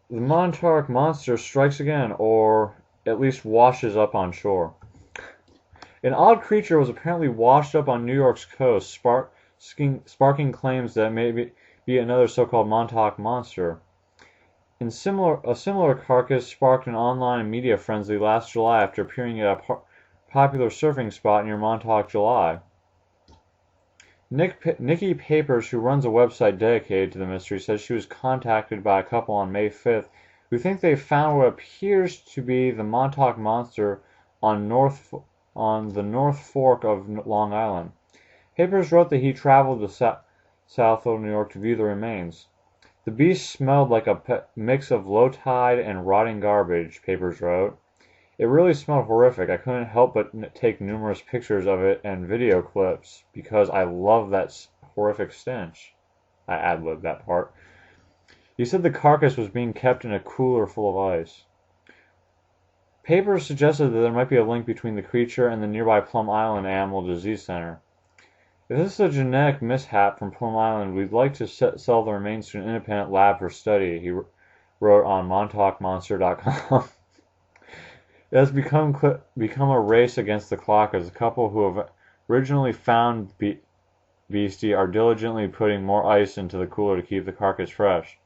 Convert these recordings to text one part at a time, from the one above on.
The Montauk Monster strikes again, or at least washes up on shore. An odd creature was apparently washed up on New York's coast, sparking claims that it may be another so-called Montauk Monster. A similar carcass sparked an online media frenzy last July after appearing at a popular surfing spot near Montauk, July. Nikki Papers, who runs a website dedicated to the mystery, says she was contacted by a couple on May 5th who think they found what appears to be the Montauk Monster on the North Fork of Long Island. Papers wrote that he traveled to south of New York to view the remains. The beast smelled like a mix of low tide and rotting garbage, Papers wrote. It really smelled horrific. I couldn't help but take numerous pictures of it and video clips because I love that horrific stench. I ad-libbed that part. He said the carcass was being kept in a cooler full of ice. Papers suggested that there might be a link between the creature and the nearby Plum Island Animal Disease Center. If this is a genetic mishap from Plum Island, we'd like to sell the remains to an independent lab for study, he wrote on MontaukMonster.com. It has become a race against the clock as the couple who have originally found Beastie are diligently putting more ice into the cooler to keep the carcass fresh.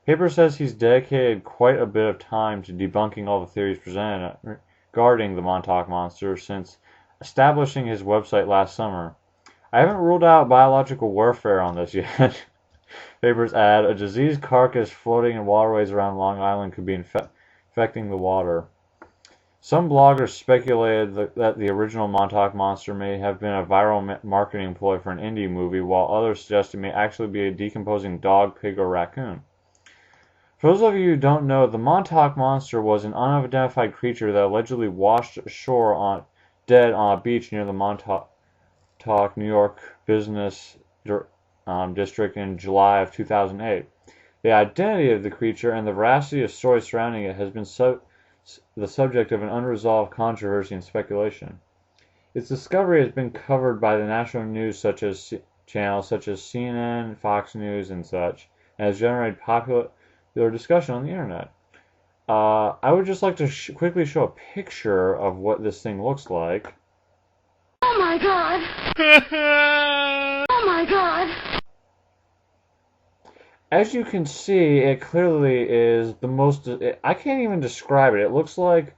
Paper says he's dedicated quite a bit of time to debunking all the theories presented regarding the Montauk Monster since establishing his website last summer. I haven't ruled out biological warfare on this yet. Papers add, a diseased carcass floating in waterways around Long Island could be infecting the water. Some bloggers speculated that the original Montauk Monster may have been a viral marketing ploy for an indie movie, while others suggested it may actually be a decomposing dog, pig, or raccoon. For those of you who don't know, the Montauk Monster was an unidentified creature that allegedly washed ashore dead on a beach near the Montauk, New York business district in July of 2008. The identity of the creature and the veracity of stories surrounding it has been the subject of an unresolved controversy and speculation. Its discovery has been covered by the national news channels such as CNN, Fox News, and such, and has generated popular discussion on the internet. I would just like to quickly show a picture of what this thing looks like. Oh my god! Oh my god! As you can see, it clearly is the most... I can't even describe it. It looks like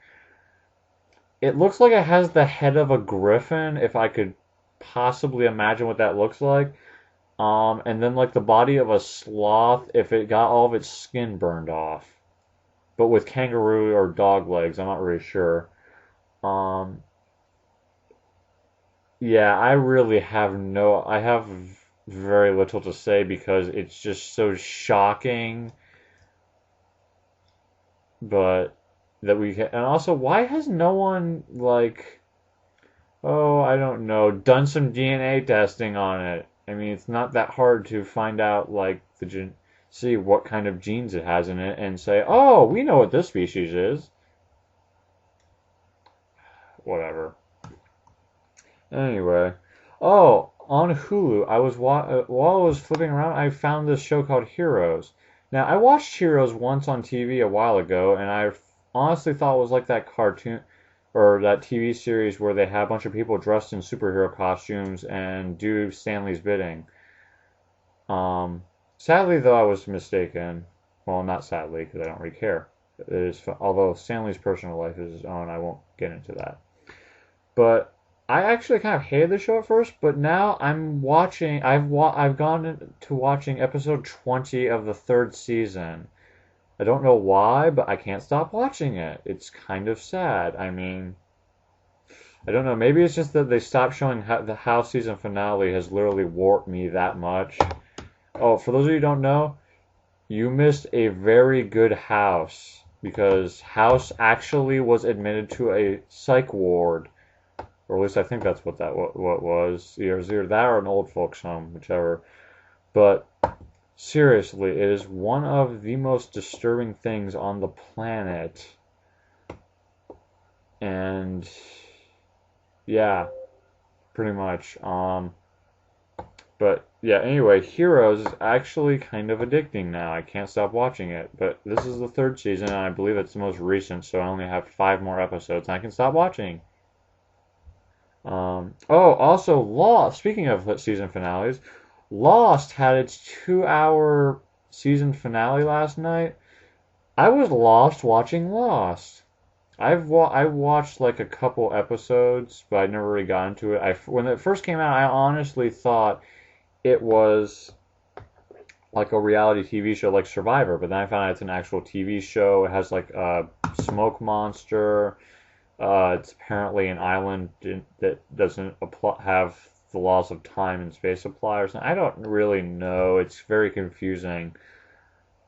it has the head of a griffin, if I could possibly imagine what that looks like. And then like the body of a sloth if it got all of its skin burned off. But with kangaroo or dog legs, I'm not really sure. Yeah, I have very little to say because it's just so shocking. But and also, why has no one I don't know, done some DNA testing on it? I mean, it's not that hard to find out see what kind of genes it has in it and say, oh, we know what this species is. Whatever. Anyway, on Hulu, while I was flipping around, I found this show called Heroes. Now, I watched Heroes once on TV a while ago, and I honestly thought it was like that cartoon or that TV series where they have a bunch of people dressed in superhero costumes and do Stanley's bidding. Sadly, though, I was mistaken. Well, not sadly, because I don't really care. Although Stanley's personal life is his own, I won't get into that. But I actually kind of hated the show at first, but now I'm watching. I've gone to watching episode 20 of the third season. I don't know why, but I can't stop watching it. It's kind of sad. I mean, I don't know. Maybe it's just that they stopped showing the House season finale has literally warped me that much. Oh, for those of you who don't know, you missed a very good House because House actually was admitted to a psych ward. Or at least I think that's what was. It was either that or an old folks home, whichever. But seriously, it is one of the most disturbing things on the planet. And yeah, pretty much. But yeah, anyway, Heroes is actually kind of addicting now. I can't stop watching it. But this is the third season, and I believe it's the most recent, so I only have 5 more episodes, and I can stop watching. Oh, also Lost. Speaking of season finales, Lost had its 2-hour season finale last night. I was lost watching Lost. I watched like a couple episodes, but I never really got into it. When it first came out, I honestly thought it was like a reality TV show like Survivor, but then I found out it's an actual TV show. It has like a smoke monster. It's apparently an island that doesn't have the laws of time and space apply or something. I don't really know. It's very confusing.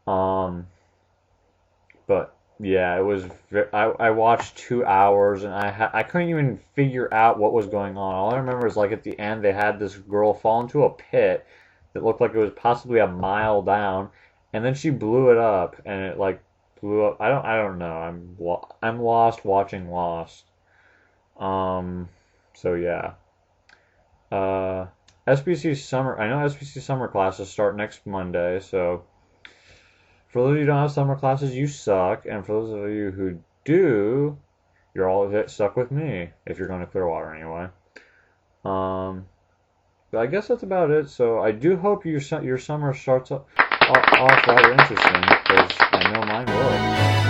Um, but yeah, it was. I watched 2 hours and I couldn't even figure out what was going on. All I remember is like at the end they had this girl fall into a pit that looked like it was possibly a mile down, and then she blew it up and it like blew up. I don't know. I'm lost watching Lost. Um, so yeah. Uh, SBC summer. I know SBC summer classes start next Monday. So for those of you who don't have summer classes, you suck. And for those of you who do, you're all stuck with me if you're going to Clearwater anyway. But I guess that's about it. So I do hope your summer starts off rather interesting because I know mine will.